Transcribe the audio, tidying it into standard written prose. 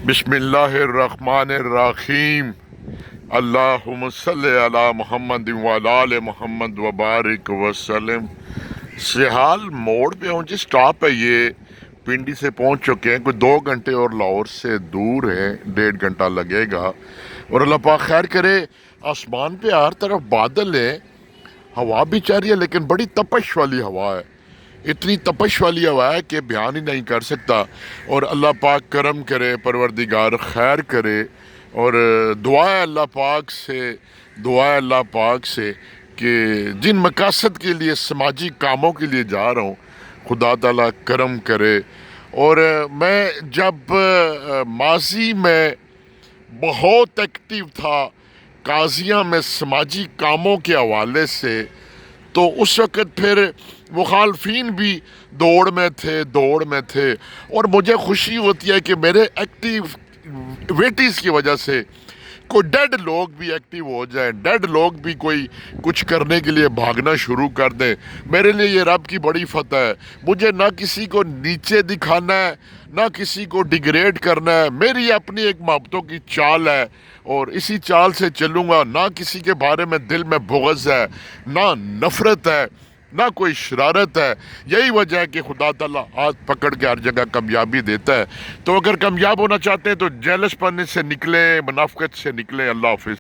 بسم اللہ الرحمن الرحیم۔ اللہم صلی علی محمد وعلی آل محمد وبارک وسلم۔ سہال موڑ پہ ہوں جی، سٹاپ ہے یہ، پنڈی سے پہنچ چکے ہیں، کوئی 2 گھنٹے اور لاہور سے دور ہے، 1.5 گھنٹہ لگے گا۔ اور اللہ پاک خیر کرے، آسمان پہ ہر طرف بادل ہے، ہوا بھی چل رہی ہے لیکن بڑی تپش والی ہوا ہے، اتنی تپش والی ہوا ہے کہ بیان ہی نہیں کر سکتا۔ اور اللہ پاک کرم کرے، پروردگار خیر کرے، اور دعا ہے اللہ پاک سے کہ جن مقاصد کے لیے، سماجی کاموں کے لیے جا رہا ہوں، خدا تعالیٰ کرم کرے۔ اور میں جب ماضی میں بہت ایکٹیو تھا قاضیاں میں سماجی کاموں کے حوالے سے، تو اس وقت پھر مخالفین بھی دوڑ میں تھے، اور مجھے خوشی ہوتی ہے کہ میرے ایکٹیویٹیز کی وجہ سے کوئی ڈیڈ لوگ بھی ایکٹیو ہو جائیں، ڈیڈ لوگ بھی کوئی کچھ کرنے کے لیے بھاگنا شروع کر دیں۔ میرے لیے یہ رب کی بڑی فتح ہے۔ مجھے نہ کسی کو نیچے دکھانا ہے، نہ کسی کو ڈیگریڈ کرنا ہے، میری اپنی ایک محبتوں کی چال ہے، اور اسی چال سے چلوں گا۔ نہ کسی کے بارے میں دل میں بغض ہے، نہ نفرت ہے، نہ کوئی شرارت ہے۔ یہی وجہ ہے کہ خدا تعالیٰ ہاتھ پکڑ کے ہر جگہ کامیابی دیتا ہے۔ تو اگر کامیاب ہونا چاہتے ہیں تو جیلس پن سے نکلیں، منافقت سے نکلیں۔ اللہ حافظ۔